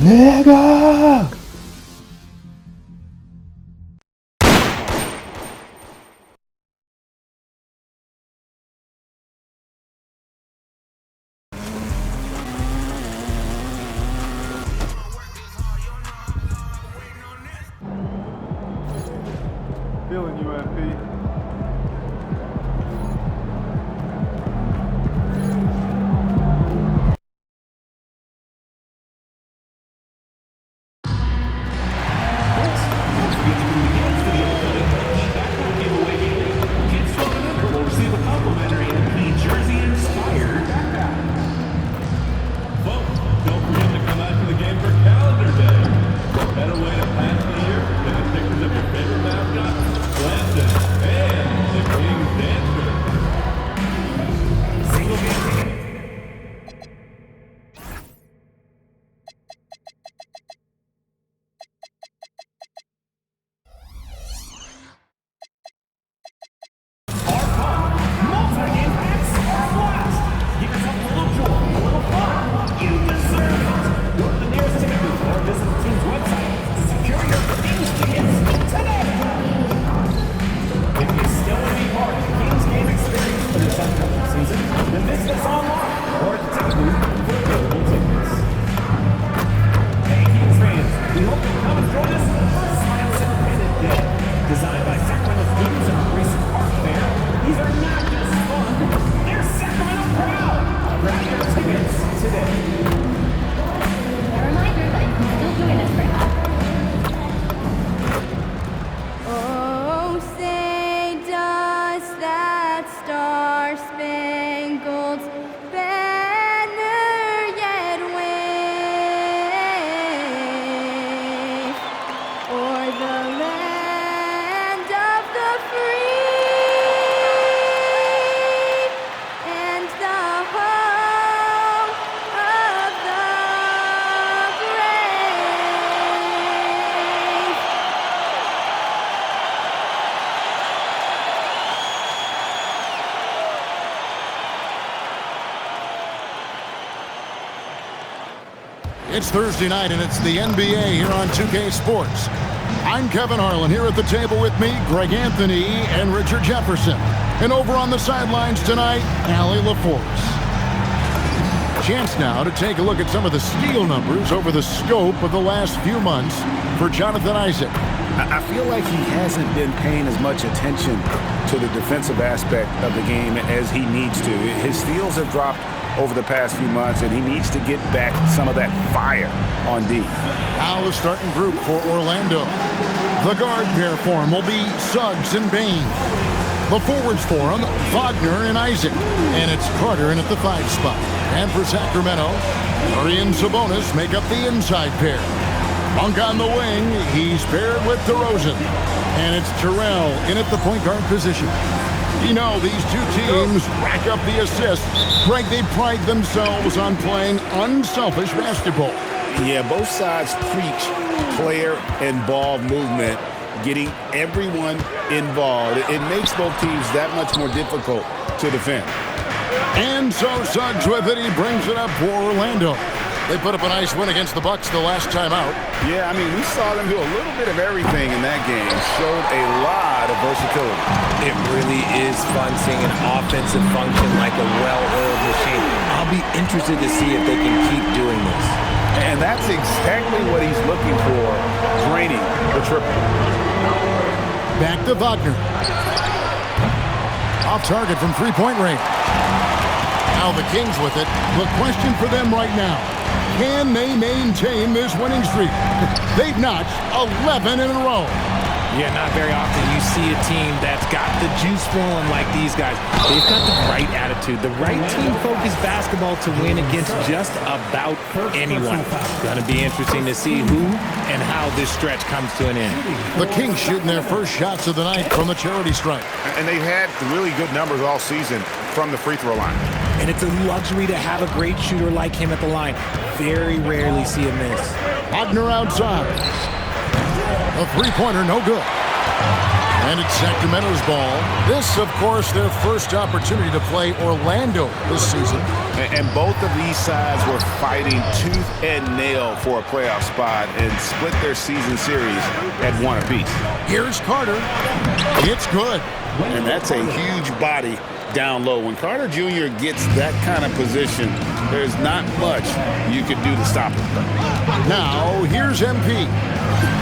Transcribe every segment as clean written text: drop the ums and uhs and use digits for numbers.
Nigga! Feeling you, MP. It's Thursday night, and it's the NBA here on 2K Sports. I'm Kevin Harlan. Here at the table with me, Greg Anthony and Richard Jefferson. And over on the sidelines tonight, Allie LaForce. Chance now to take a look at some of the steal numbers over the scope of the last few months for Jonathan Isaac. I feel like he hasn't been paying as much attention to the defensive aspect of the game as he needs to. His steals have dropped over the past few months, and he needs to get back some of that fire on D. Now the starting group for Orlando. The guard pair for him will be Suggs and Bain. The forwards for him, Wagner and Isaac. And it's Carter in at the 5 spot. And for Sacramento, Murray and Sabonis make up the inside pair. Monk on the wing, he's paired with DeRozan. And it's Terrell in at the point guard position. You know, these two teams rack up the assists. Greg, they pride themselves on playing unselfish basketball. Yeah, both sides preach player and ball movement, getting everyone involved. It makes both teams that much more difficult to defend. And so Suggs with it. He brings it up for Orlando. They put up a nice win against the Bucks the last time out. Yeah, I mean, we saw them do a little bit of everything in that game. Showed a lot of versatility. It really is fun seeing an offensive function like a well-oiled machine. I'll be interested to see if they can keep doing this. And that's exactly what he's looking for, draining the triple. Back to Wagner. Off target from three-point range. Now the Kings with it. The question for them right now, can they maintain this winning streak? They've notched 11 in a row. Yeah, not very often you see a team that's got the juice flowing like these guys. They've got the right attitude, the right team-focused basketball to win against just about anyone. Going to be interesting to see who and how this stretch comes to an end. The Kings shooting their first shots of the night from the charity stripe. And they've had really good numbers all season from the free throw line. And it's a luxury to have a great shooter like him at the line. Very rarely see a miss. Wagner outside. A three-pointer, no good. And it's Sacramento's ball. This, of course, their first opportunity to play Orlando this season. And both of these sides were fighting tooth and nail for a playoff spot and split their season series at one apiece. Here's Carter. It's good. And that's a huge body down low. When Carter Jr. gets that kind of position, there's not much you can do to stop him. Now, here's MP.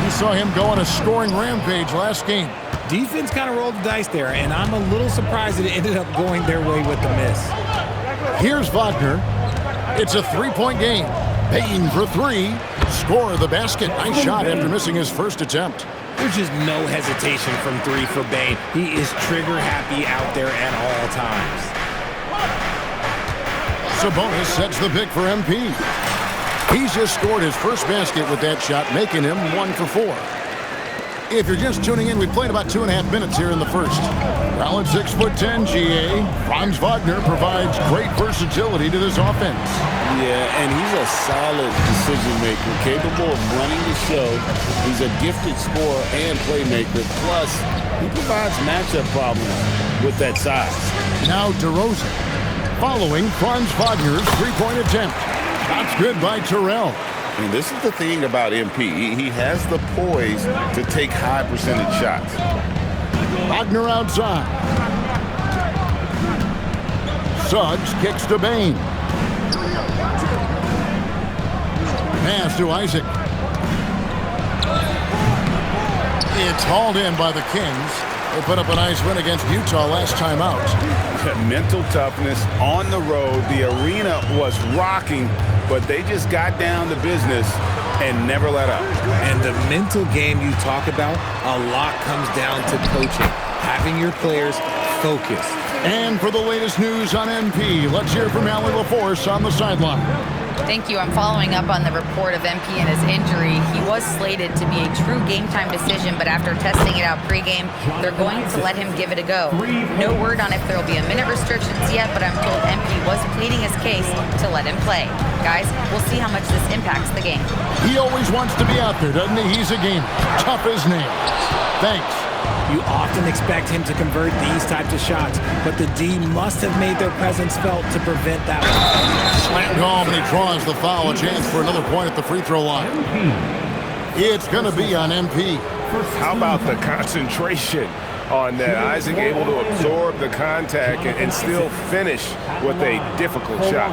We saw him go on a scoring rampage last game. Defense kind of rolled the dice there, and I'm a little surprised that it ended up going their way with the miss. Here's Wagner. It's a three-point game. Payne for three. Score the basket. Nice shot after missing his first attempt. There's just no hesitation from three for Bane. He is trigger happy out there at all times. Sabonis sets the pick for MP. He's just scored his first basket with that shot, making him 1 for 4. If you're just tuning in, we played about 2.5 minutes here in the first. Well, at 6'10", GA, Franz Wagner provides great versatility to this offense. Yeah, and he's a solid decision maker, capable of running the show. He's a gifted scorer and playmaker. Plus, he provides matchup problems with that size. Now DeRozan, following Franz Wagner's three-point attempt. That's good by Terrell. And this is the thing about MP. He has the poise to take high percentage shots. Wagner outside. Suggs kicks to Bane. Pass to Isaac. It's hauled in by the Kings. They put up a nice win against Utah last time out. Mental toughness on the road. The arena was rocking, but they just got down to business and never let up. And the mental game you talk about, a lot comes down to coaching, having your players focused. And for the latest news on MP, let's hear from Allie LaForce on the sideline. Thank you. I'm following up on the report of MP and his injury. He was slated to be a true game-time decision, but after testing it out pregame, they're going to let him give it a go. No word on if there will be a minute restrictions yet, but I'm told MP was pleading his case to let him play. Guys, we'll see how much this impacts the game. He always wants to be out there, doesn't he? He's a gamer. Tough as nails. Thanks. You often expect him to convert these types of shots, but the D must have made their presence felt to prevent that one. Slant home, and he draws the foul. A chance for another point at the free throw line. It's going to be on MP. How about the concentration on that? Isaac able to absorb the contact and still finish with a difficult shot.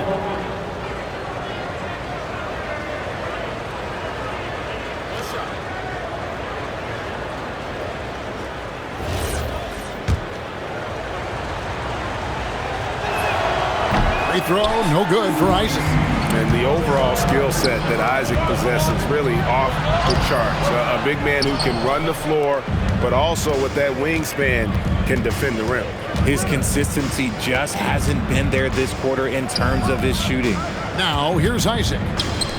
Free throw, no good for Isaac. And the overall skill set that Isaac possesses really off the charts. A big man who can run the floor, but also with that wingspan can defend the rim. His consistency just hasn't been there this quarter in terms of his shooting. Now, here's Isaac.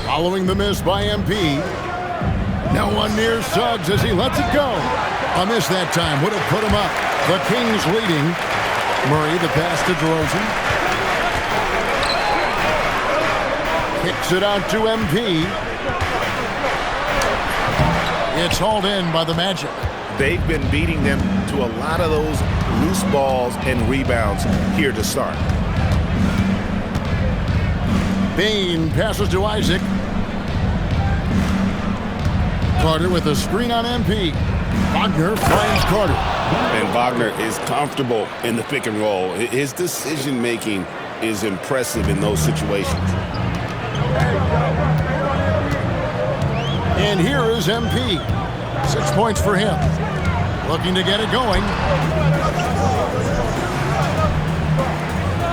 Following the miss by MP. No one near Suggs as he lets it go. A miss that time would have put him up. The Kings leading. Murray, the pass to DeRozan. Kicks it out to MP. It's hauled in by the Magic. They've been beating them to a lot of those loose balls and rebounds here to start. Bane passes to Isaac. Carter with a screen on MP. Wagner finds Carter. And Wagner is comfortable in the pick and roll. His decision-making is impressive in those situations. And here is MP. 6 points for him. Looking to get it going.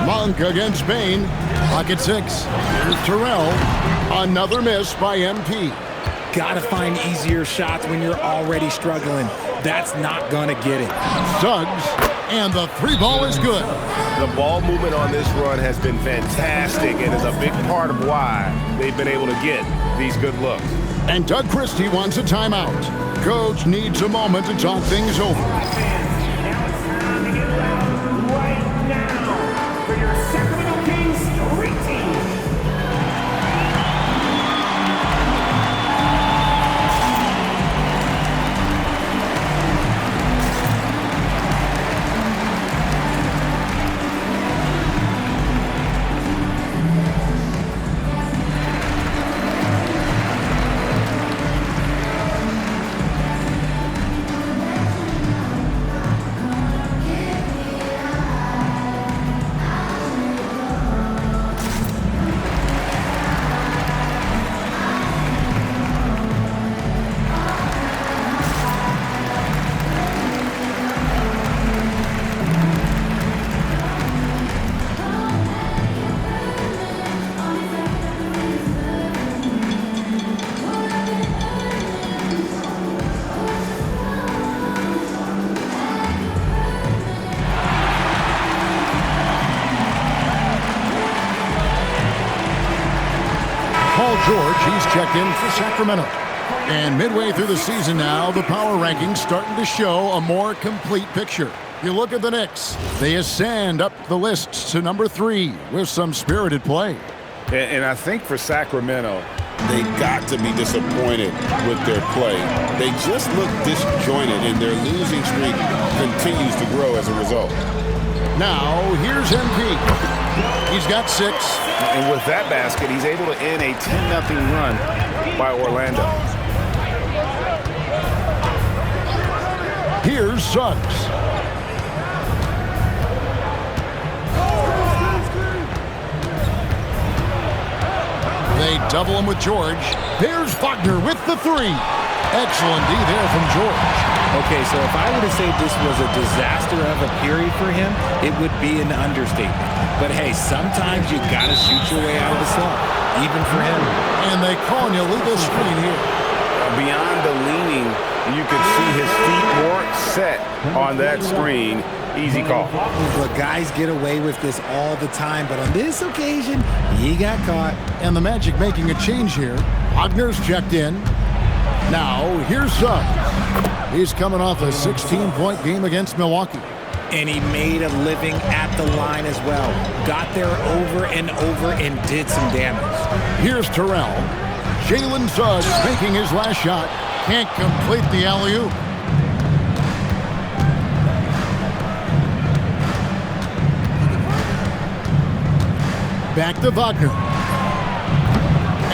Monk against Bane. Pocket 6. Here's Terrell. Another miss by MP. Gotta find easier shots when you're already struggling. That's not gonna get it. Suggs. And the three ball is good. The ball movement on this run has been fantastic and is a big part of why they've been able to get these good looks. And Doug Christie wants a timeout. Coach needs a moment to talk things over. Right now for your Sacramento Kings street team. Paul George, he's checked in for Sacramento. And midway through the season now, the power rankings starting to show a more complete picture. You look at the Knicks. They ascend up the list to number 3 with some spirited play. And I think for Sacramento, they got to be disappointed with their play. They just look disjointed, and their losing streak continues to grow as a result. Now, here's MP. He's got 6. And with that basket, he's able to end a 10-0 run by Orlando. Here's Suggs. They double him with George. There's Wagner with the 3. Excellent D there from George. Okay, so if I were to say this was a disaster of a period for him, it would be an understatement. But hey, sometimes you gotta shoot your way out of the slump, even for him. And they call an illegal screen here. Beyond the leaning, you could see his feet weren't set on that screen. Easy call. But guys get away with this all the time, but on this occasion, he got caught. And the Magic making a change here. Wagner's checked in. Now, here's Suggs. He's coming off a 16-point game against Milwaukee. And he made a living at the line as well. Got there over and over and did some damage. Here's Terrell. Jalen Suggs making his last shot. Can't complete the alley-oop. Back to Wagner.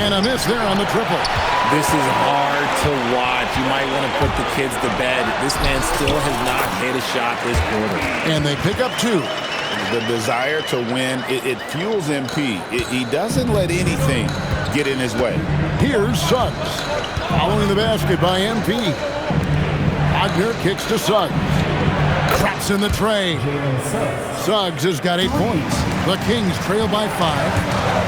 And a miss there on the triple. This is hard to watch. You might want to put the kids to bed. This man still has not hit a shot this quarter. And they pick up 2. The desire to win, it fuels MP. He doesn't let anything get in his way. Here's Suggs. Following the basket by MP. Wagner kicks to Suggs. Traps in the tray. Suggs has got 8 points. The Kings trail by 5.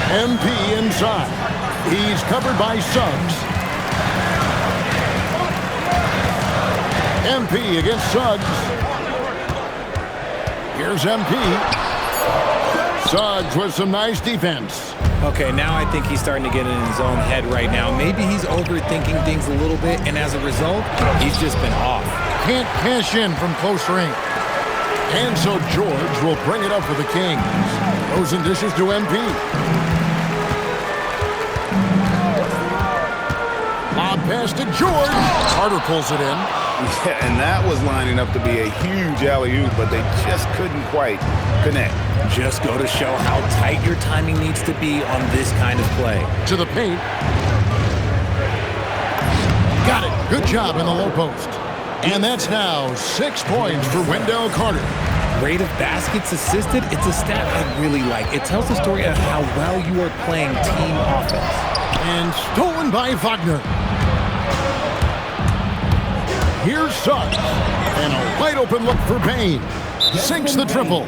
MP inside. He's covered by Suggs. MP against Suggs. Here's MP. Suggs with some nice defense. Okay, now I think he's starting to get in his own head right now. Maybe he's overthinking things a little bit, and as a result, he's just been off. Can't cash in from close range. And so George will bring it up for the Kings. Throws and dishes to MP. Lob pass to George. Carter pulls it in. Yeah, and that was lining up to be a huge alley-oop, but they just couldn't quite connect. Just go to show how tight your timing needs to be on this kind of play. To the paint. Got it. Good job in the low post. And that's now 6 points for Wendell Carter. Rate of baskets assisted, it's a stat I really like. It tells the story of how well you are playing team offense. And stolen by Wagner. Here's Suggs. And a wide open look for Payne. Sinks the triple.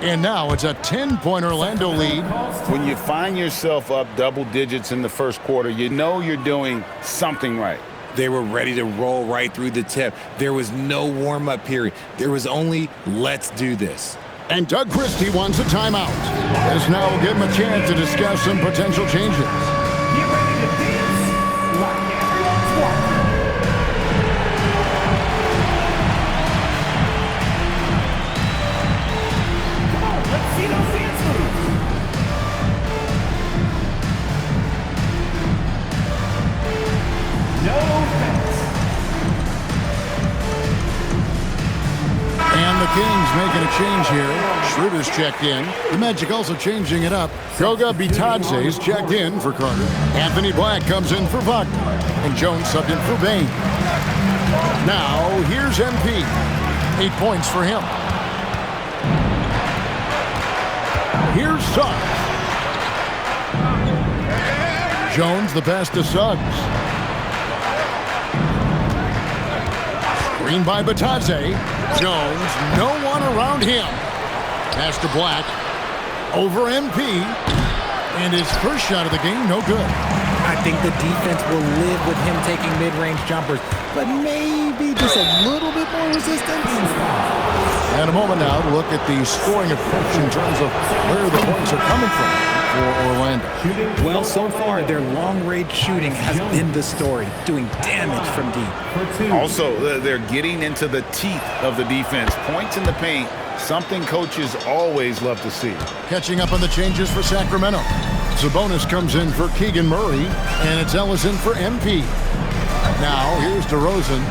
And now it's a 10-point Orlando lead. When you find yourself up double digits in the first quarter, you know you're doing something right. They were ready to roll right through the tip. There was no warm-up period. There was only, let's do this. And Doug Christie wants a timeout. This now will give him a chance to discuss some potential changes. Get ready to dance like it's water. Come on, let's see those dance moves. No offense. And the Kings making a change here. Schroeder's checked in. The Magic also changing it up. Goga Bitadze's checked in for Carter. Anthony Black comes in for Wagner. And Jones subbed in for Bain. Now, here's MP. 8 points for him. Here's Suggs. Jones, the pass to Suggs. Screen by Bitadze. Jones, no one around him. Pass to Black. Over MP. And his first shot of the game, no good. I think the defense will live with him taking mid-range jumpers, but maybe just a little bit more resistance. And And a moment now to look at the scoring approach in terms of where the points are coming from for Orlando. Well, so far, their long-range shooting has been the story, doing damage from deep. Also, they're getting into the teeth of the defense. Points in the paint, something coaches always love to see. Catching up on the changes for Sacramento. Sabonis comes in for Keegan Murray, and it's Ellis in for MP. Now, here's DeRozan.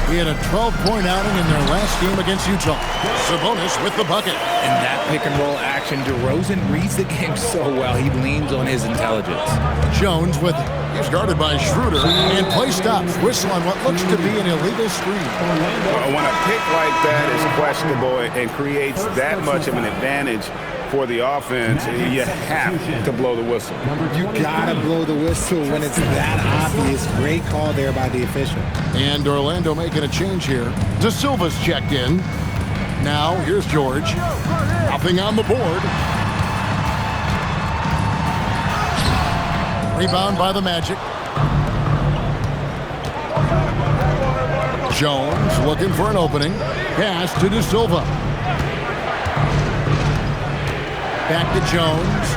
He had a 12-point outing in their last game against Utah. Sabonis with the bucket. In that pick-and-roll action, DeRozan reads the game so well, he leans on his intelligence. Jones with it. He's guarded by Schroeder, and play stops. Whistle on what looks to be an illegal screen. When a pick like that is questionable and creates that much of an advantage for the offense, you have to blow the whistle. You gotta blow the whistle when it's that obvious. Great call there by the official. And Orlando making a change here. De Silva's checked in. Now, here's George. Nothing on the board. Rebound by the Magic. Jones looking for an opening. Pass to De Silva. Back to Jones.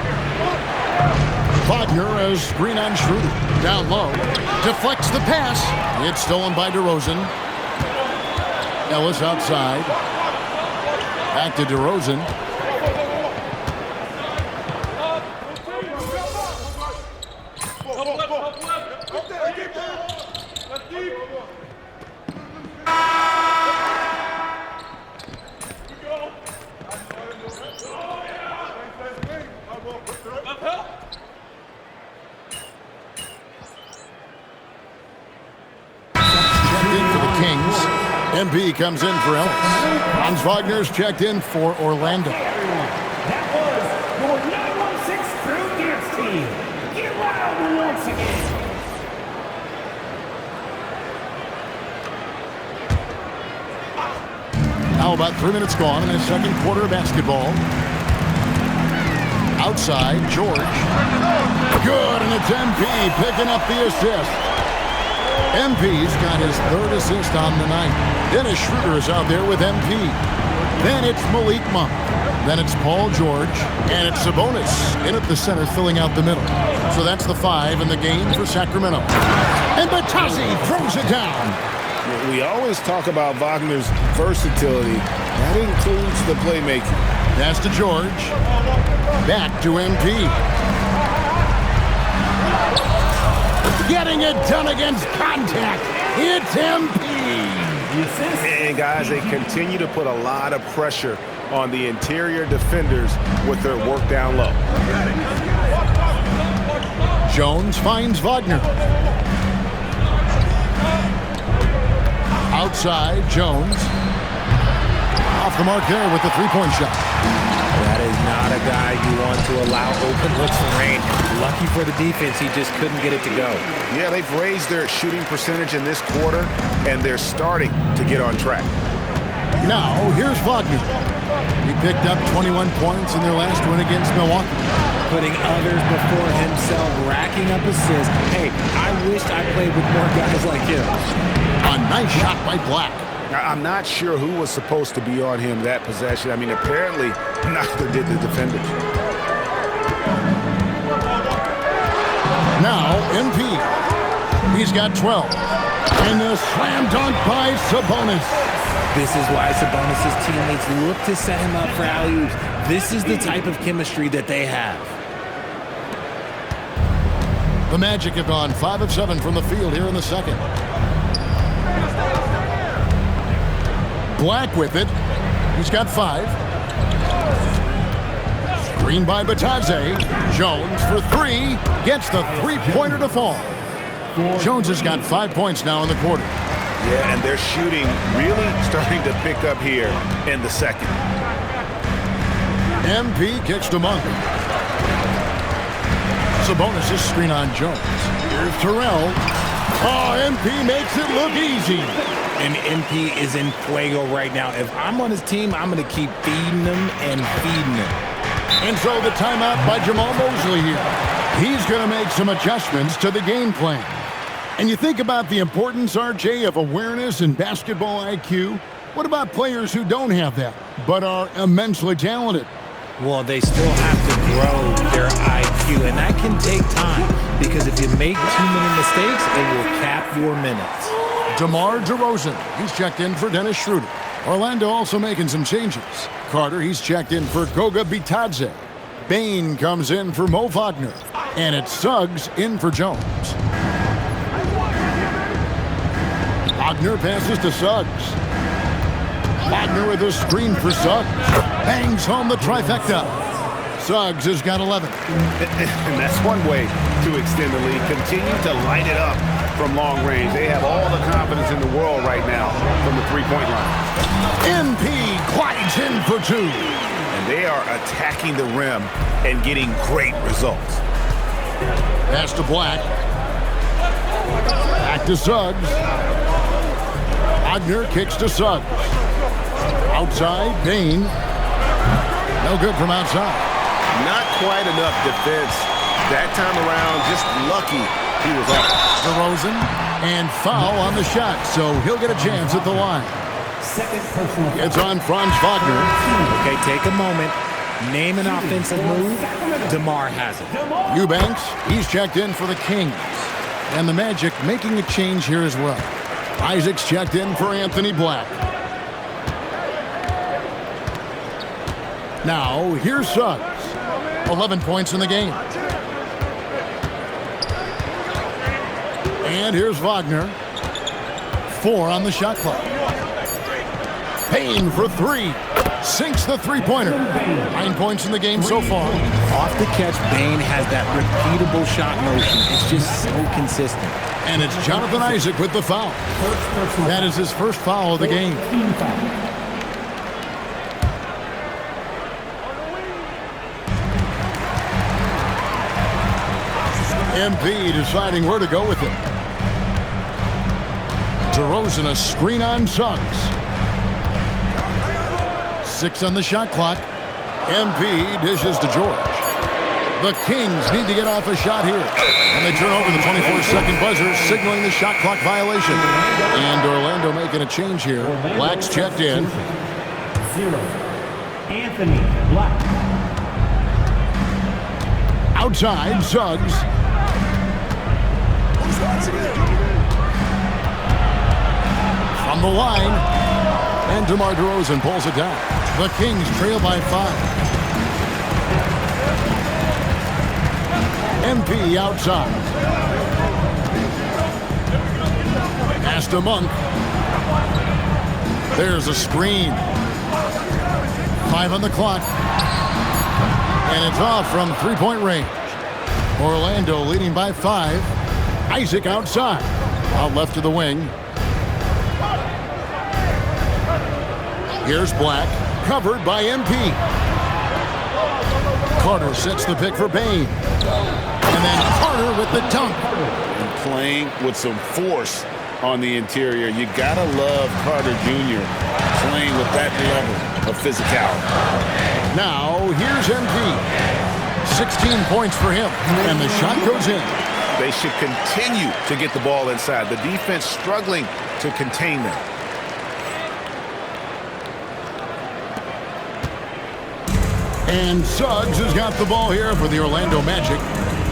Wagner as screen on Schroeder. Down low. Deflects the pass. It's stolen by DeRozan. Ellis outside. Back to DeRozan. MP comes in for Ellis. Franz Wagner's checked in for Orlando. That was your 916 Crew Dance Team. Get loud once again. Now about 3 minutes gone in the second quarter of basketball. Outside, George. Good, and it's MP picking up the assist. MP's got his third assist on the night. Dennis Schroeder is out there with MP. Then it's Malik Monk. Then it's Paul George. And it's Sabonis in at the center, filling out the middle. So that's the 5 in the game for Sacramento. And Batazzi throws it down. We always talk about Wagner's versatility. That includes the playmaking. Pass to George. Back to MP. Getting it done against contact. It's MP. And guys, they continue to put a lot of pressure on the interior defenders with their work down low. Jones finds Wagner. Outside, Jones. Off the mark there with the three-point shot. That is not a guy you want to allow open looks from range. Lucky for the defense, he just couldn't get it to go. Yeah, they've raised their shooting percentage in this quarter, and they're starting to get on track. Now, here's Wagner. He picked up 21 points in their last win against Milwaukee. Putting others before himself, racking up assists. Hey, I wished I played with more guys like him. A nice shot by Black. Now, I'm not sure who was supposed to be on him that possession. I mean, apparently, neither did the defenders. Now, MP. He's got 12. And the slam dunk by Sabonis. This is why Sabonis' teammates look to set him up for alley-oops. This is the type of chemistry that they have. The Magic have gone 5 of 7 from the field here in the second. Black with it. He's got 5. Screen by Batazzi. Jones for 3. Gets the three-pointer to fall. Jones has got 5 points now in the quarter. Yeah, and their shooting really starting to pick up here in the second. MP kicks to Monk. Sabonis' screen on Jones. Here's Terrell. Oh, MP makes it look easy. And MP is in fuego right now. If I'm on his team, I'm going to keep feeding him and feeding him. And so the timeout by Jamal Mosley here. He's going to make some adjustments to the game plan. And you think about the importance, RJ, of awareness and basketball IQ. What about players who don't have that, but are immensely talented? Well, they still have to grow their IQ, and that can take time because if you make too many mistakes, it will cap your minutes. DeMar DeRozan, he's checked in for Dennis Schroeder. Orlando also making some changes. Carter, he's checked in for Goga Bitadze. Bain comes in for Mo Wagner. And it's Suggs in for Jones. Wagner passes to Suggs. Wagner with a screen for Suggs. Bangs home the trifecta. Suggs has got 11. And that's one way to extend the lead. Continue to light it up from long range. They have all the confidence in the world right now from the three-point line. MP glides in for 2. And they are attacking the rim and getting great results. Pass to Black. Back to Suggs. Wagner kicks to Suggs. Outside, Bain. No good from outside. Not quite enough defense that time around. Just lucky he was off. DeRozan, and foul on the shot, so he'll get a chance at the line. Second personal. It's on Franz Wagner. Okay, take a moment. Name an offensive move. DeMar has it. Eubanks, he's checked in for the Kings. And the Magic making a change here as well. Isaac's checked in for Anthony Black. Now, here's Suggs. 11 points in the game. And here's Wagner. 4 on the shot clock. Payne for 3. Sinks the three-pointer. 9 points in the game so far. Off the catch, Bain has that repeatable shot motion. It's just so consistent. And it's Jonathan Isaac with the foul. That is his first foul of the game. MP deciding where to go with it. DeRozan a screen on Suggs. 6 on the shot clock. MP dishes to George. The Kings need to get off a shot here. And they turn over the 24-second buzzer, signaling the shot clock violation. And Orlando making a change here. Black's checked in. 0. Anthony Black. Outside, Suggs. From the line. And DeMar DeRozan pulls it down. The Kings trail by 5. MP outside. Pass to Monk. There's a screen. 5 on the clock. And it's off from three-point range. Orlando leading by 5. Isaac outside. Out left to the wing. Here's Black, covered by MP. Carter sets the pick for Bain. And then Carter with the dunk. And playing with some force on the interior. You gotta love Carter Jr. playing with that level of physicality. Now, here's MP. 16 points for him, and the shot goes in. They should continue to get the ball inside. The defense struggling to contain them. And Suggs has got the ball here for the Orlando Magic.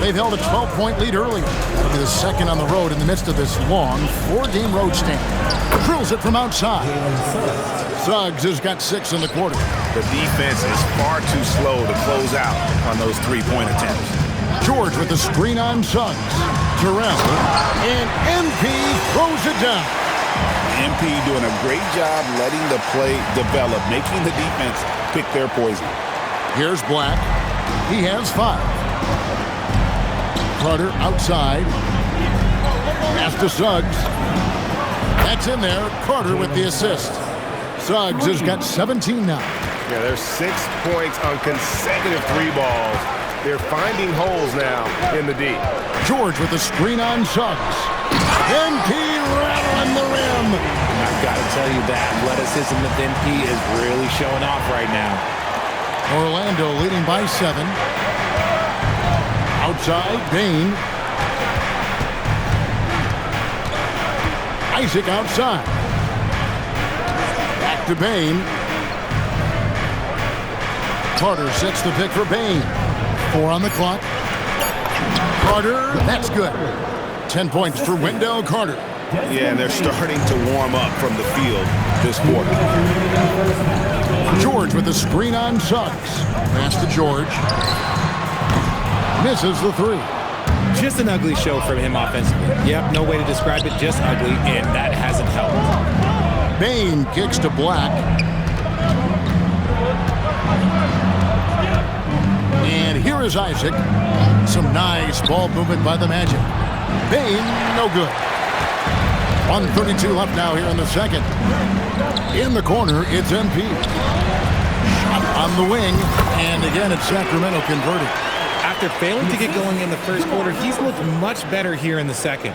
They've held a 12-point lead earlier. That'll be the second on the road in the midst of this long 4-game road stand. Drills it from outside. Suggs has got 6 in the quarter. The defense is far too slow to close out on those three-point attempts. George with the screen on Suggs. Terrell. And MP throws it down. MP doing a great job letting the play develop, making the defense pick their poison. Here's Black. He has 5. Carter outside. Pass to Suggs. That's in there. Carter with the assist. Suggs has got 17 now. Yeah, there's 6 points on consecutive 3 balls. They're finding holes now in the D. George with the screen on Suggs. MP rattling the rim. I've got to tell you that athleticism of MP is really showing off right now. Orlando leading by 7. Outside, Bain. Isaac outside. Back to Bain. Carter sets the pick for Bain. 4 on the clock. Carter, that's good. 10 points for Wendell Carter. Yeah, and they're starting to warm up from the field this quarter. George with the screen on Suggs. Pass to George. Misses the 3. Just an ugly show from him offensively. Yep, no way to describe it, just ugly, and that hasn't helped. Bain kicks to Black. And here is Isaac. Some nice ball movement by the Magic. Bain, no good. 1:32 left now here in the second. In the corner, it's MP. Shot on the wing, and again, it's Sacramento converted. After failing to get going in the first quarter, he's looked much better here in the second.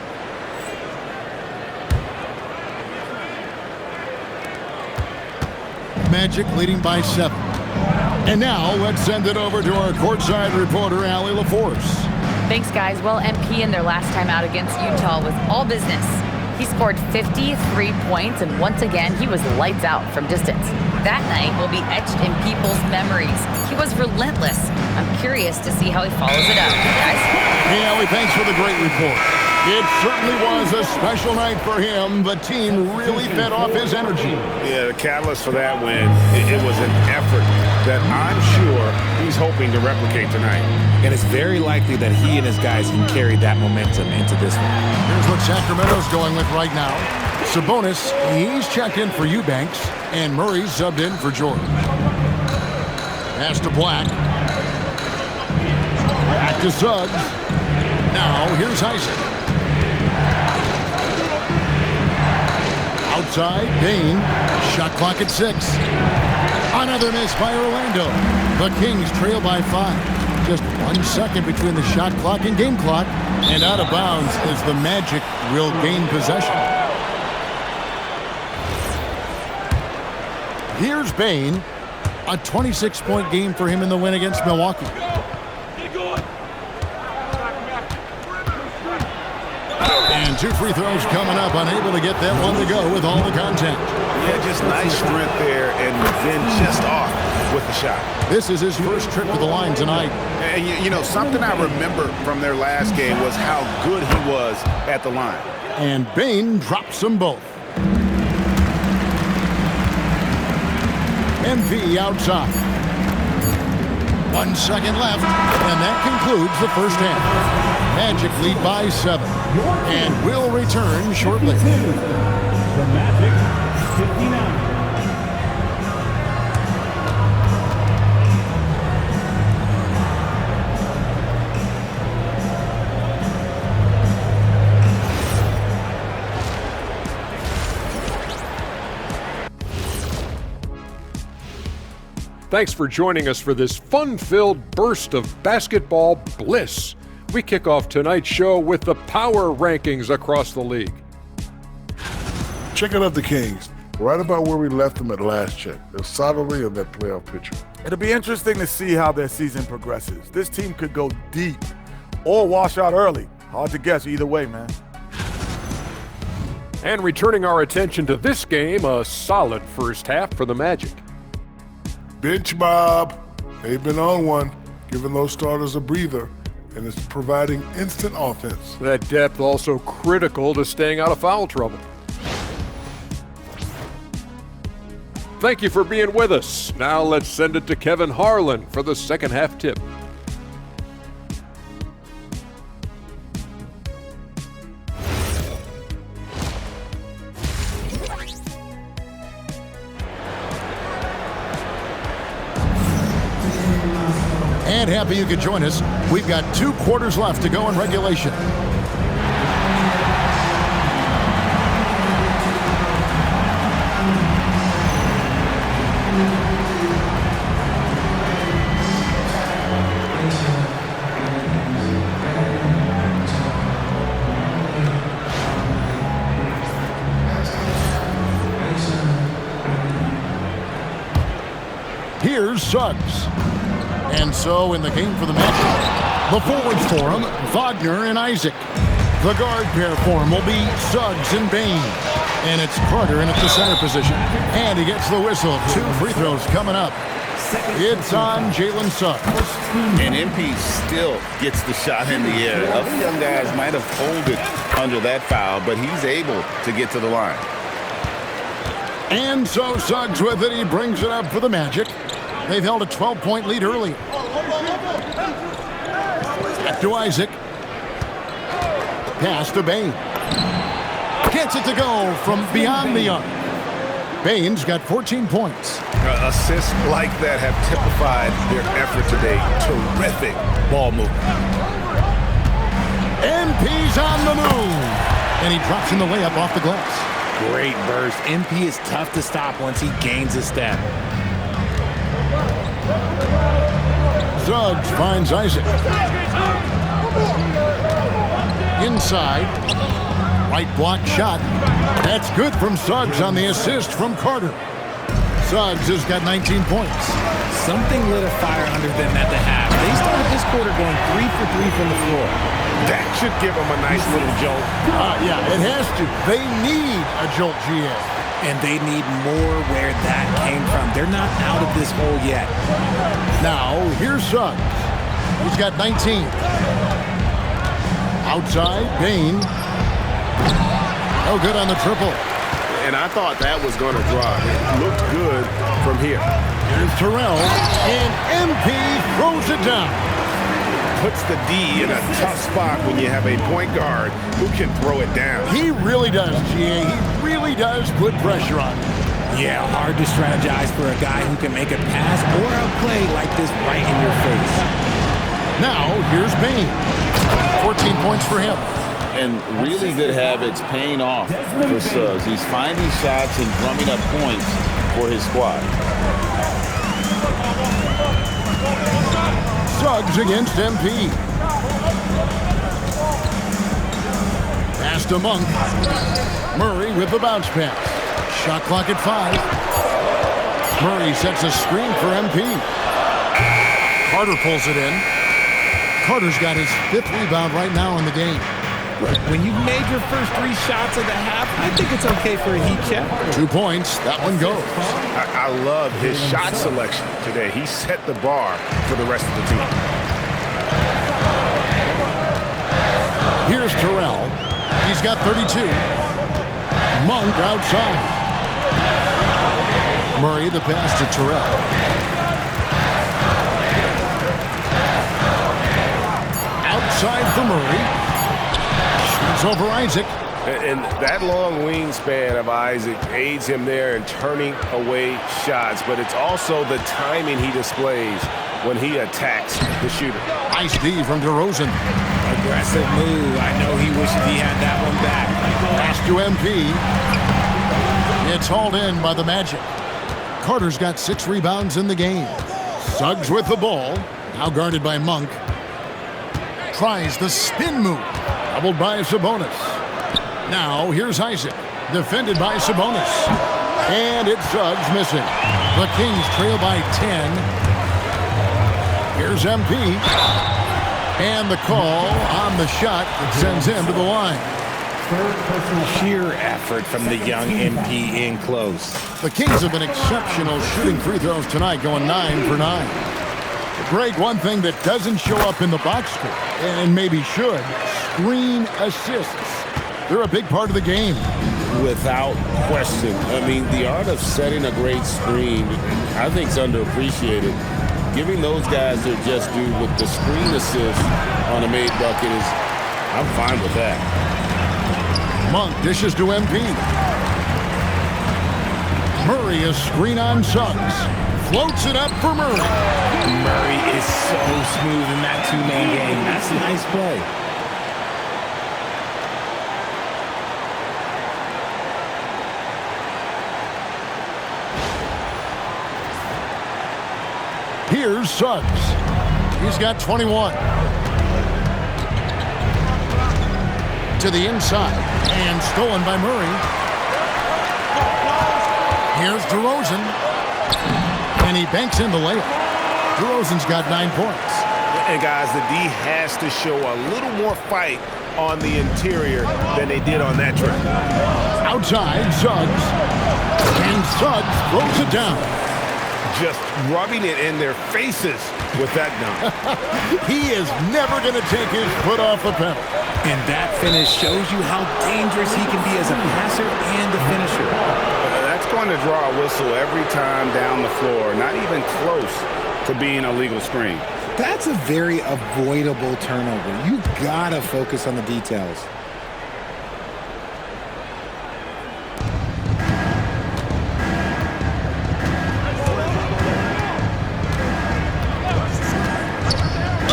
Magic leading by 7. And now let's send it over to our courtside reporter, Allie LaForce. Thanks, guys. Well, MP in their last time out against Utah was all business. He scored 53 points, and once again, he was lights out from distance. That night will be etched in people's memories. He was relentless. I'm curious to see how he follows it up, guys. Hey, Allie, thanks for the great report. It certainly was a special night for him. The team really fed off his energy. Yeah, the catalyst for that win, it was an effort that I'm sure he's hoping to replicate tonight. And it's very likely that he and his guys can carry that momentum into this one. Here's what Sacramento's going with right now. Sabonis, he's checked in for Eubanks, and Murray subbed in for George. Pass to Black. Back to Suggs. Now here's Isaac. Outside, Bain. Shot clock at 6. Another miss by Orlando. The Kings trail by 5. Just 1 second between the shot clock and game clock. And out of bounds as the Magic will gain possession. Here's Bain. A 26-point game for him in the win against Milwaukee. And 2 free throws coming up, unable to get that one to go with all the contact. Yeah, just nice strength there, and then just off with the shot. This is his first trip to the line tonight. And you know, something I remember from their last game was how good he was at the line. And Bain drops them both. MP outside. 1 second left, and that concludes the first half. Magic lead by 7, and will return shortly. The Magic, 59. Thanks for joining us for this fun-filled burst of basketball bliss. We kick off tonight's show with the power rankings across the league. Checking out the Kings, right about where we left them at last check. They're solidly in that playoff picture. It'll be interesting to see how their season progresses. This team could go deep or wash out early. Hard to guess either way, man. And returning our attention to this game, a solid first half for the Magic. Bench mob, they've been on one, giving those starters a breather, and it's providing instant offense. That depth also critical to staying out of foul trouble. Thank you for being with us. Now let's send it to Kevin Harlan for the second half tip. And happy you could join us. We've got 2 quarters left to go in regulation. Here's Suggs. And so in the game for the Magic, the forwards for him, Wagner and Isaac. The guard pair for him will be Suggs and Bain. And it's Carter in at the center position. And he gets the whistle. 2 free throws coming up. It's on Jalen Suggs. And MP still gets the shot in the air. Other young guys might have folded under that foul, but he's able to get to the line. And so Suggs with it. He brings it up for the Magic. They've held a 12-point lead early. Back to Isaac. Pass to Bain. Gets it to go from beyond the arc. Bain's got 14 points. Assists like that have typified their effort today. Terrific ball movement. MP's on the move. And he drops in the layup off the glass. Great burst. MP is tough to stop once he gains a step. Suggs finds Isaac. Inside. Right block shot. That's good from Suggs on the assist from Carter. Suggs has got 19 points. Something lit a fire under them at the half. They started this quarter going 3 for 3 from the floor. That should give them a nice little jolt. Yeah, it has to. They need a jolt, GA. And they need more where that came from. They're not out of this hole yet. Now, here's Suggs. He's got 19. Outside, Bain. No good on the triple. And I thought that was going to drop. It looked good from here. Here's Terrell, and MP throws it down. Puts the D in a tough spot when you have a point guard who can throw it down. He really does, GA. He really does put pressure on him. Yeah, hard to strategize for a guy who can make a pass or a play like this right in your face. Now, here's Bain. 14 points for him. And really good habits paying off for Suggs. He's finding shots and drumming up points for his squad. Suggs against MP. Pass to Monk. Murray with the bounce pass. Shot clock at 5. Murray sets a screen for MP. Carter pulls it in. Carter's got his 5th rebound right now in the game. When you've made your first 3 shots of the half, I think it's okay for a heat check. 2 points. That one goes. I love his shot selection today. He set the bar for the rest of the team. Here's Terrell. He's got 32. Monk outside. Murray the pass to Terrell. Outside for Murray. Over Isaac. And that long wingspan of Isaac aids him there in turning away shots, but it's also the timing he displays when he attacks the shooter. Nice D from DeRozan. Aggressive move. I know he wishes he had that one back. Pass to MP. It's hauled in by the Magic. Carter's got 6 rebounds in the game. Suggs with the ball. Now guarded by Monk. Tries the spin move. Doubled by Sabonis. Now, here's Isaac. Defended by Sabonis. And it's Suggs missing. The Kings trail by 10. Here's MP. And the call on the shot that sends him to the line. Sheer effort from the young MP in close. The Kings have been exceptional shooting free throws tonight, going 9 for 9. Greg, one thing that doesn't show up in the box score, and maybe should, screen assists. They're a big part of the game. Without question. I mean, the art of setting a great screen, I think, is underappreciated. Giving those guys their just due with the screen assist on a made bucket is, I'm fine with that. Monk dishes to MP. Murray a screen on Suggs. Floats it up for Murray. Murray is so smooth in that 2-man game. That's a nice play. Here's Suggs. He's got 21. To the inside. And stolen by Murray. Here's DeRozan. And he banks in the layup. DeRozan's got 9 points. And guys, the D has to show a little more fight on the interior than they did on that trip. Outside, Suggs. And Suggs throws it down. Just rubbing it in their faces with that dunk. He is never going to take his foot off the pedal. And that finish shows you how dangerous he can be as a passer and a finisher. That's going to draw a whistle every time down the floor, not even close to being a legal screen. That's a very avoidable turnover. You gotta focus on the details.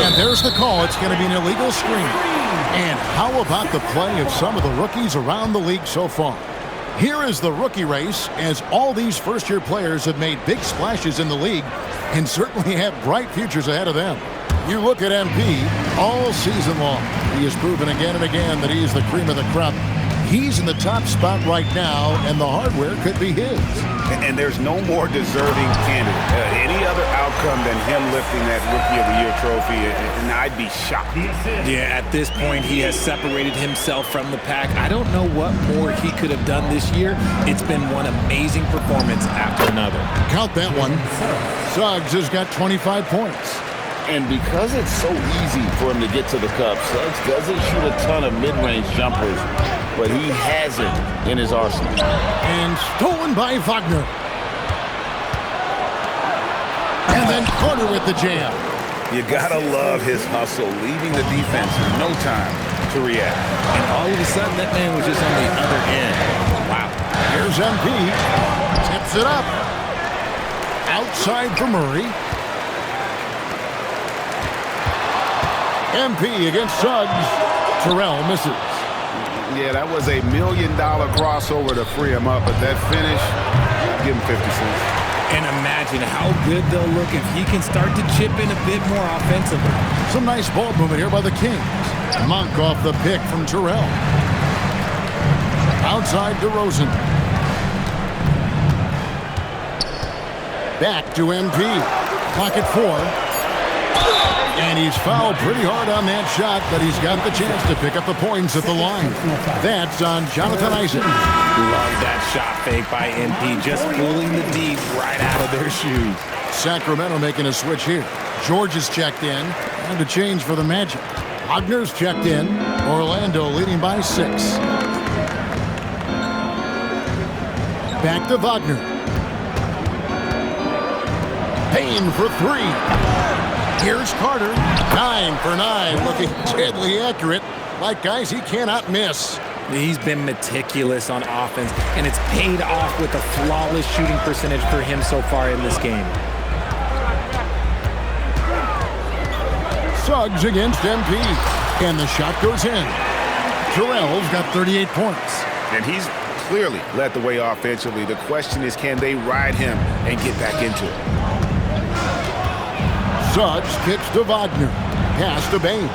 And there's the call. It's going to be an illegal screen. And how about the play of some of the rookies around the league so far? Here is the rookie race, as all these first-year players have made big splashes in the league and certainly have bright futures ahead of them. You look at MP all season long. He has proven again and again that he is the cream of the crop. He's in the top spot right now, and the hardware could be his. And there's no more deserving candidate. Any other outcome than him lifting that Rookie of the Year trophy, and I'd be shocked. Yeah, at this point, he has separated himself from the pack. I don't know what more he could have done this year. It's been one amazing performance after another. Count that one. Suggs has got 25 points. And because it's so easy for him to get to the cup, Suggs doesn't shoot a ton of mid-range jumpers, but he has it in his arsenal. And stolen by Wagner. And then Carter with the jam. You gotta love his hustle, leaving the defense no time to react. And all of a sudden, that man was just on the other end. Wow. Here's MP. Tips it up. Outside for Murray. MP against Suggs. Terrell misses. Yeah, that was $1 million crossover to free him up, but that finish, I'd give him 50 cents. And imagine how good they'll look if he can start to chip in a bit more offensively. Some nice ball movement here by the Kings. Monk off the pick from Terrell. Outside DeRozan. Back to MP. Clock at 4. And he's fouled pretty hard on that shot, but he's got the chance to pick up the points at the line. That's on Jonathan Isaac. Love that shot fake by MP, just pulling the D right out of their shoes. Sacramento making a switch here. George is checked in, and a change for the Magic. Wagner's checked in. Orlando leading by 6. Back to Wagner. Payne for 3. Here's Carter. 9 for 9, looking deadly accurate. Like guys he cannot miss. He's been meticulous on offense, and it's paid off with a flawless shooting percentage for him so far in this game. Suggs against MP, and the shot goes in. Terrell's got 38 points. And he's clearly led the way offensively. The question is, can they ride him and get back into it? Suggs kicks to Wagner. Pass to Bain.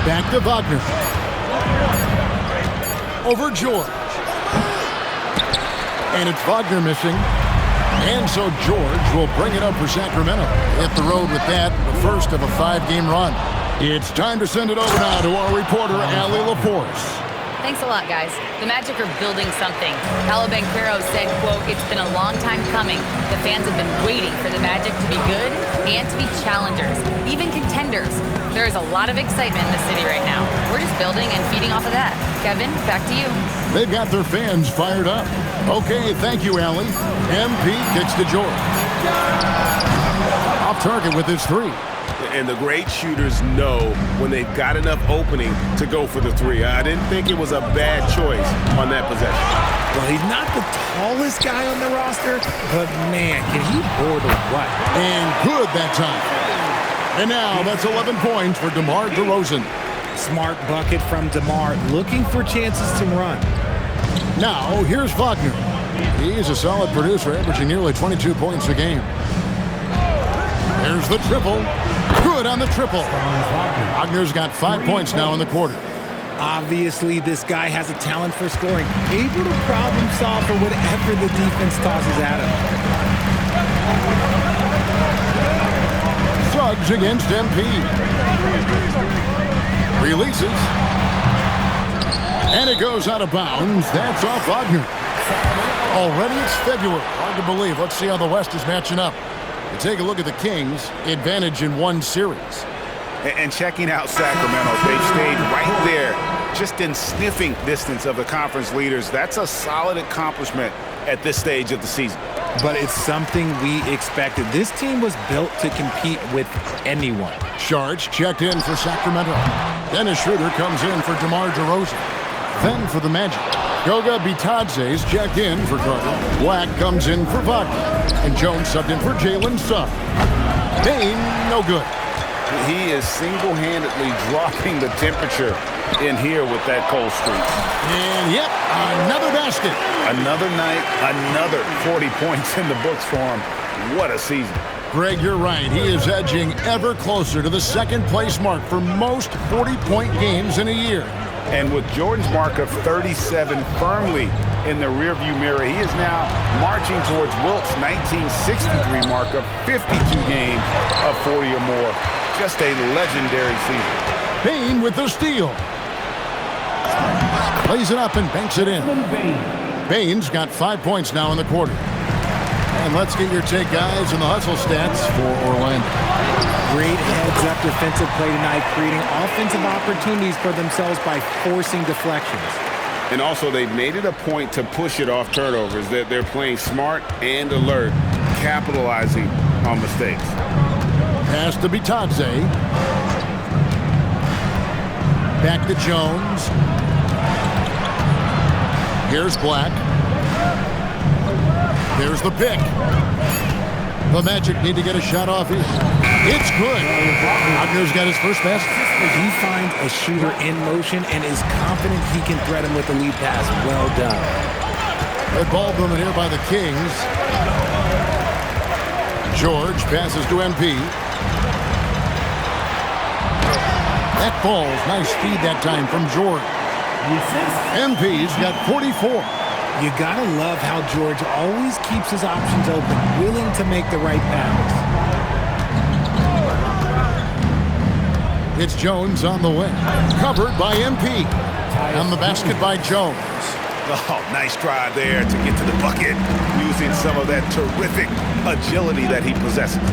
Back to Wagner. Over George. And it's Wagner missing. And so George will bring it up for Sacramento. Hit the road with that, the first of a 5-game run. It's time to send it over now to our reporter, Allie LaForce. Thanks a lot, guys. The Magic are building something. Paolo Banchero said, quote, "It's been a long time coming. The fans have been waiting for the Magic to be good and to be challengers, even contenders. There is a lot of excitement in the city right now. We're just building and feeding off of that." Kevin, back to you. They've got their fans fired up. Okay, thank you, Allie. MP kicks to George. Off target with his 3. And the great shooters know when they've got enough opening to go for the 3. I didn't think it was a bad choice on that possession. Well, he's not the tallest guy on the roster, but man, can he board or what? And good that time. And now that's 11 points for DeMar DeRozan. Smart bucket from DeMar, looking for chances to run. Now here's Wagner. He's a solid producer, averaging nearly 22 points a game. There's the triple. Good on the triple. Wagner's got 5 points now in the quarter. Obviously, this guy has a talent for scoring, able to problem solve for whatever the defense tosses at him. Suggs against MP. Releases. And it goes out of bounds. That's off Wagner. Already it's February. Hard to believe. Let's see how the West is matching up. You take a look at the Kings. Advantage in one series. And checking out Sacramento, they've stayed right there, just in sniffing distance of the conference leaders. That's a solid accomplishment at this stage of the season. But it's something we expected. This team was built to compete with anyone. Sharge checked in for Sacramento. Dennis Schroeder comes in for DeMar DeRozan. Then for the Magic, Goga Bitadze's checked in for Carter. Black comes in for Wagner. And Jones subbed in for Jalen Suggs. Bain, no good. He is single-handedly dropping the temperature in here with that cold streak. And yep, another basket. Another night, another 40 points in the books for him. What a season. Greg, you're right. He is edging ever closer to the second-place mark for most 40-point games in a year. And with Jordan's mark of 37 firmly in the rearview mirror, he is now marching towards Wilt's 1963 mark of 52 games of 40 or more. Just a legendary season. Bain with the steal. Plays it up and banks it in. Bain's got 5 points now in the quarter. And let's get your take, guys, on the hustle stats for Orlando. Great heads-up defensive play tonight, creating offensive opportunities for themselves by forcing deflections. And also, they've made it a point to push it off turnovers. They're playing smart and alert, capitalizing on mistakes. Pass to Bitadze. Back to Jones. Here's Black. There's the pick. The Magic need to get a shot off here. It's good. Wagner's got his first pass. He finds a shooter in motion and is confident he can threat him with the lead pass. Well done. Good ball movement here by the Kings. George passes to MP. That ball's nice feed that time from George. MP's got 44. You gotta love how George always keeps his options open, willing to make the right pass. It's Jones on the way. Covered by MP. On the basket by Jones. Oh, nice drive there to get to the bucket, using some of that terrific agility that he possesses.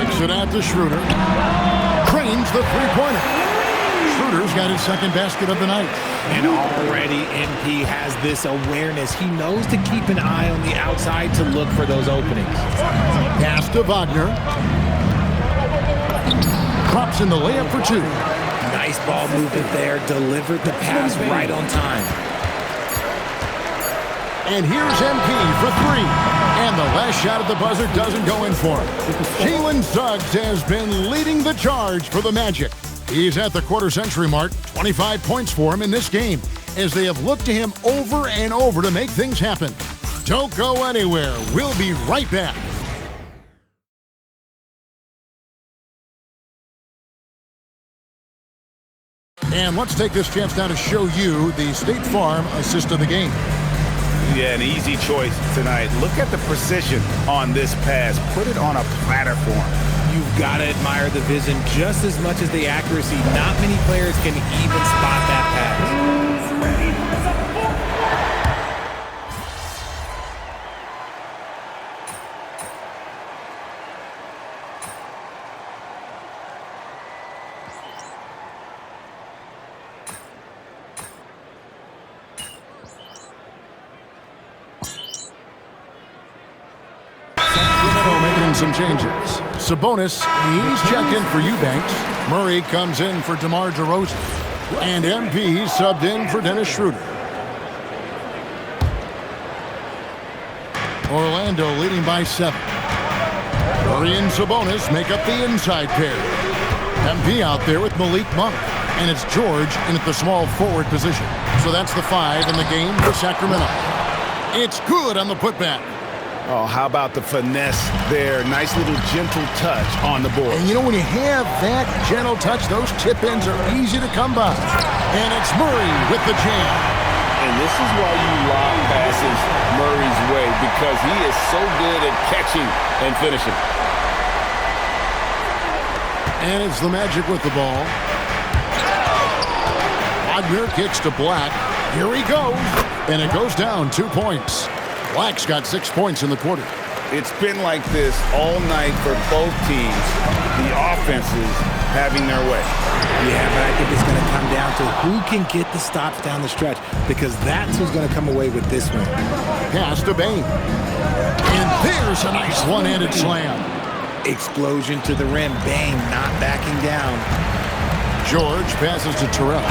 Kicks it out to Schroeder. Cranes the three-pointer. Schroeder's got his second basket of the night. And already MP has this awareness. He knows to keep an eye on the outside to look for those openings. Pass to Wagner. Drops in the layup for two. Nice ball movement there. Delivered the pass right on time. And here's MP for three. And the last shot at the buzzer doesn't go in for him. Jalen Suggs has been leading the charge for the Magic. He's at the quarter-century mark, 25 points for him in this game, as they have looked to him over and over to make things happen. Don't go anywhere. We'll be right back. And let's take this chance now to show you the State Farm assist of the game. Yeah, an easy choice tonight. Look at the precision on this pass. Put it on a platter for him. You've got to admire the vision just as much as the accuracy. Not many players can even spot that pass. Making some changes. Sabonis, he's checked in for Eubanks. Murray comes in for DeMar DeRozan. And MP subbed in for Dennis Schroeder. Orlando leading by 7. Murray and Sabonis make up the inside pair. MP out there with Malik Monk. And it's George in at the small forward position. So that's the 5 in the game for Sacramento. It's good on the putback. Oh, how about the finesse there? Nice little gentle touch on the board. And you know, when you have that gentle touch, those tip-ins are easy to come by. And it's Murray with the jam. And this is why you lob passes Murray's way, because he is so good at catching and finishing. And it's the Magic with the ball. Wagner kicks to Black. Here he goes. And it goes down 2 points. Black's got 6 points in the quarter. It's been like this all night for both teams. The offenses having their way. Yeah, but I think it's going to come down to who can get the stops down the stretch, because that's who's going to come away with this one. Pass to Bain. And there's a nice one-handed slam. Explosion to the rim. Bain not backing down. George passes to Terrell.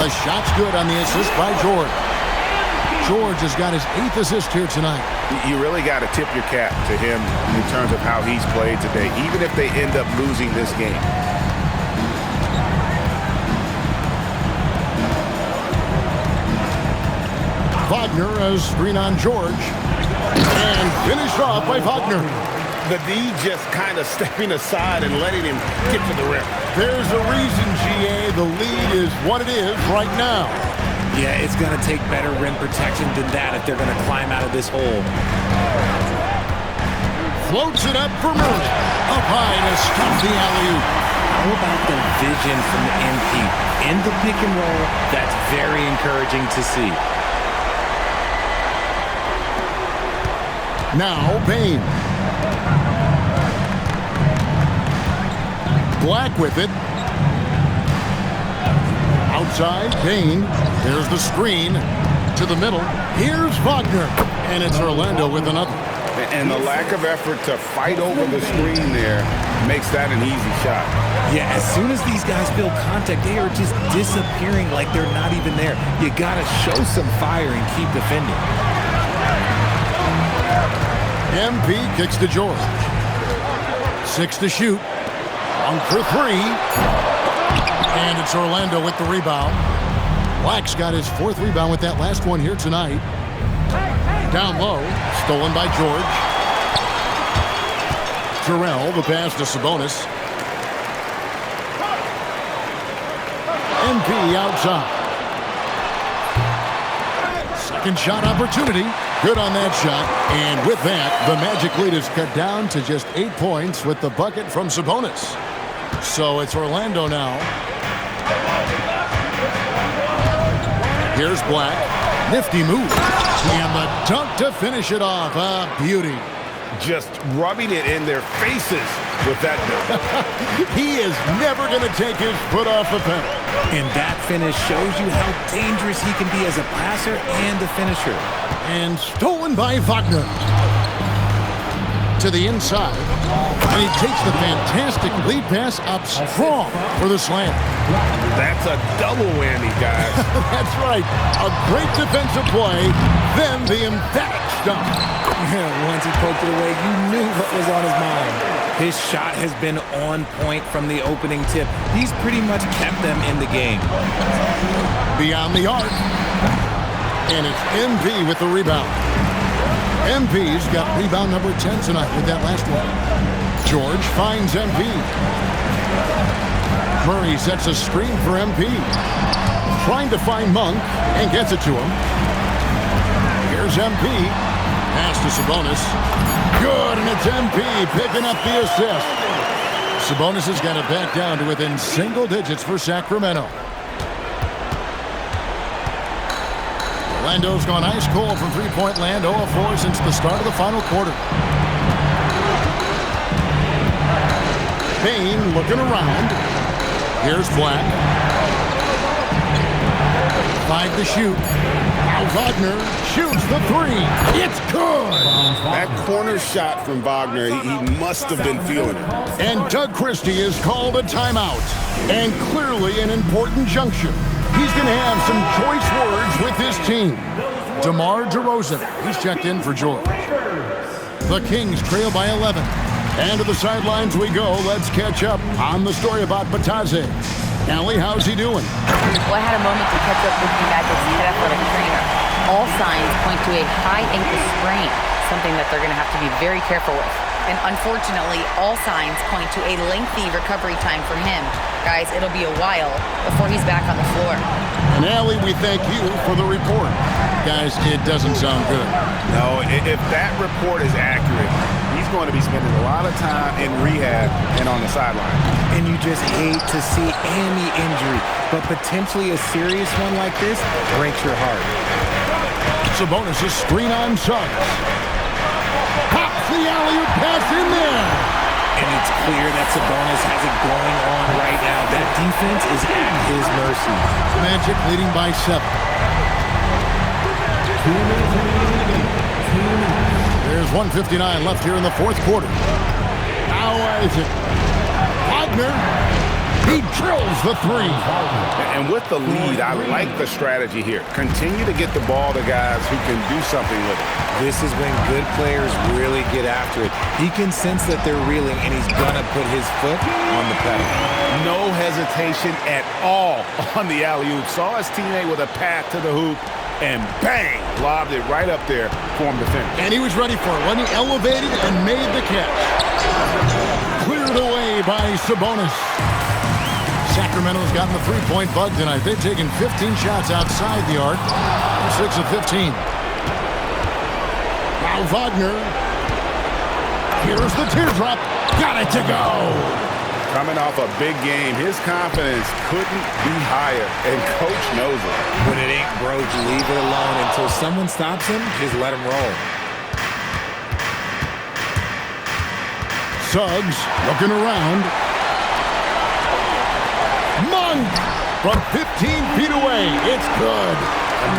The shot's good on the assist by George. George has got his 8th assist here tonight. You really got to tip your cap to him in terms of how he's played today, even if they end up losing this game. Wagner has screen on George. And finished off by Wagner. The D just kind of stepping aside and letting him get to the rim. There's a reason, GA. The lead is what it is right now. Yeah, it's going to take better rim protection than that if they're going to climb out of this hole. Floats it up for Murray. Up high to stop the alley-oop. How about the vision from the MP? In the pick and roll, that's very encouraging to see. Now, Bain. Black with it. Outside, Bain. There's the screen to the middle. Here's Wagner. And it's Orlando with another. And the lack of effort to fight over the screen there makes that an easy shot. Yeah, as soon as these guys feel contact, they are just disappearing like they're not even there. You got to show some fire and keep defending. MP kicks to George. 6 to shoot. On for 3. And it's Orlando with the rebound. Black's got his 4th rebound with that last one here tonight. Down low, stolen by George. Terrell, the pass to Sabonis. MP outside. Second shot opportunity. Good on that shot. And with that, the Magic lead is cut down to just 8 points with the bucket from Sabonis. So it's Orlando now. Here's Black. Nifty move. And the dunk to finish it off. A beauty. Just rubbing it in their faces with that dunk. He is never going to take his foot off the pedal. And that finish shows you how dangerous he can be as a passer and a finisher. And stolen by Wagner. To the inside. And he takes the fantastic lead pass up strong for the slam. That's a double whammy, guys. That's right. A great defensive play, then the emphatic dunk. Once he poked it away, you knew what was on his mind. His shot has been on point from the opening tip. He's pretty much kept them in the game. Beyond the arc. And it's MP with the rebound. MP's got rebound number 10 tonight with that last one. George finds MP. Murray sets a screen for MP. Trying to find Monk and gets it to him. Here's MP. Pass to Sabonis. Good, and it's MP picking up the assist. Sabonis has got it back down to within single digits for Sacramento. Orlando's gone ice cold from three-point land, 0 of 4 since the start of the final quarter. Bain looking around. Here's Black. 5 to shoot. Now Wagner shoots the 3. It's good! That corner shot from Wagner, he must have been feeling it. And Doug Christie has called a timeout. And clearly an important juncture. He's going to have some choice words with his team. DeMar DeRozan, he's checked in for George. The Kings trail by 11. And to the sidelines we go. Let's catch up on the story about Batadze. Allie, how's he doing? Well, I had a moment to catch up with the Magic's head athletic trainer. All signs point to a high ankle sprain. something that they're going to have to be very careful with. And unfortunately, all signs point to a lengthy recovery time for him. Guys, it'll be a while before he's back on the floor. And Allie, we thank you for the report. Guys, it doesn't sound good. No, if that report is accurate, he's going to be spending a lot of time in rehab and on the sideline. And you just hate to see any injury, but potentially a serious one like this breaks your heart. Sabonis' screen on Suggs. Pops the alley-oop pass in there. And it's clear that Sabonis has it going on right now. That defense is at his mercy. Magic leading by 7. There's 1:59 left here in the fourth quarter. Now Isaac. Wagner. He drills the 3. And with the lead, I like the strategy here. Continue to get the ball to guys who can do something with it. This is when good players really get after it. He can sense that they're reeling, and he's going to put his foot on the pedal. No hesitation at all on the alley-oop. Saw his teammate with a path to the hoop, and bang, lobbed it right up there for him to finish. And he was ready for it when he elevated and made the catch. Cleared away by Sabonis. Sacramento's gotten the three-point bug tonight. They've taken 15 shots outside the arc. 6 of 15. Now Wagner. Here's the teardrop. Got it to go. Coming off a big game, his confidence couldn't be higher, and Coach knows it. When it ain't broke, leave it alone. Until someone stops him, just let him roll. Suggs looking around. Monk from 15 feet away. It's good.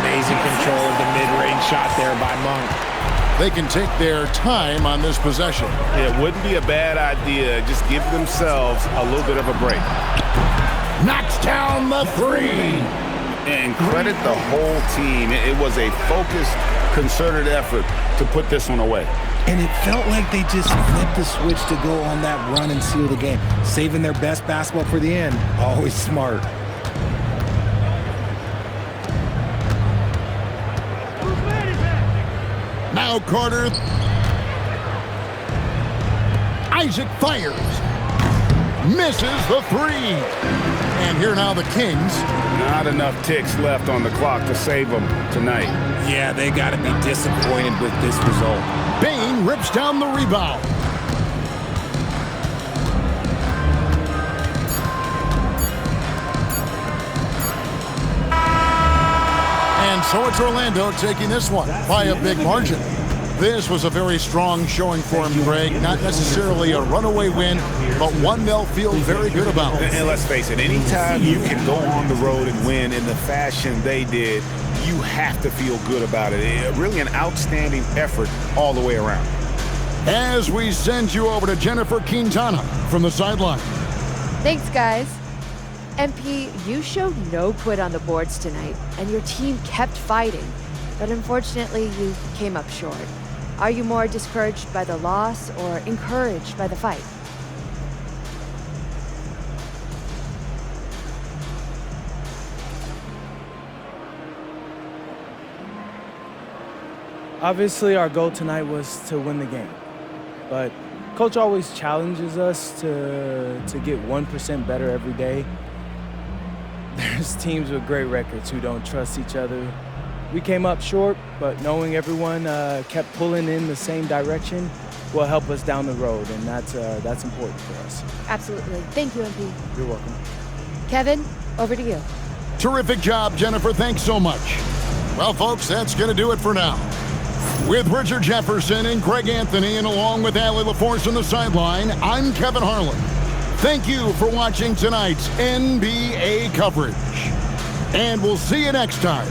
Amazing control of the mid-range shot there by Monk. They can take their time on this possession. It wouldn't be a bad idea. Just give themselves a little bit of a break. Knocks down the 3. And credit the whole team. It was a focused, concerted effort to put this one away. And it felt like they just flipped the switch to go on that run and seal the game. Saving their best basketball for the end. Always smart. Now Carter. Isaac fires. Misses the 3. And here now the Kings. Not enough ticks left on the clock to save them tonight. Yeah, they got to be disappointed with this result. Bain rips down the rebound. And so it's Orlando taking this one by a big margin. This was a very strong showing for him, Greg. Not necessarily a runaway win, but one they'll feel very good about. And let's face it, anytime you can go on the road and win in the fashion they did, you have to feel good about it. Really an outstanding effort all the way around. As we send you over to Jennifer Quintana from the sideline. Thanks, guys. MP, you showed no quit on the boards tonight, and your team kept fighting. But unfortunately, you came up short. Are you more discouraged by the loss or encouraged by the fight? Obviously, our goal tonight was to win the game. But Coach always challenges us to get 1% better every day. There's teams with great records who don't trust each other. We came up short, but knowing everyone kept pulling in the same direction will help us down the road, and that's important for us. Absolutely. Thank you, MP. You're welcome. Kevin, over to you. Terrific job, Jennifer. Thanks so much. Well, folks, that's going to do it for now. With Richard Jefferson and Greg Anthony, and along with Allie LaForce on the sideline, I'm Kevin Harlan. Thank you for watching tonight's NBA coverage. And we'll see you next time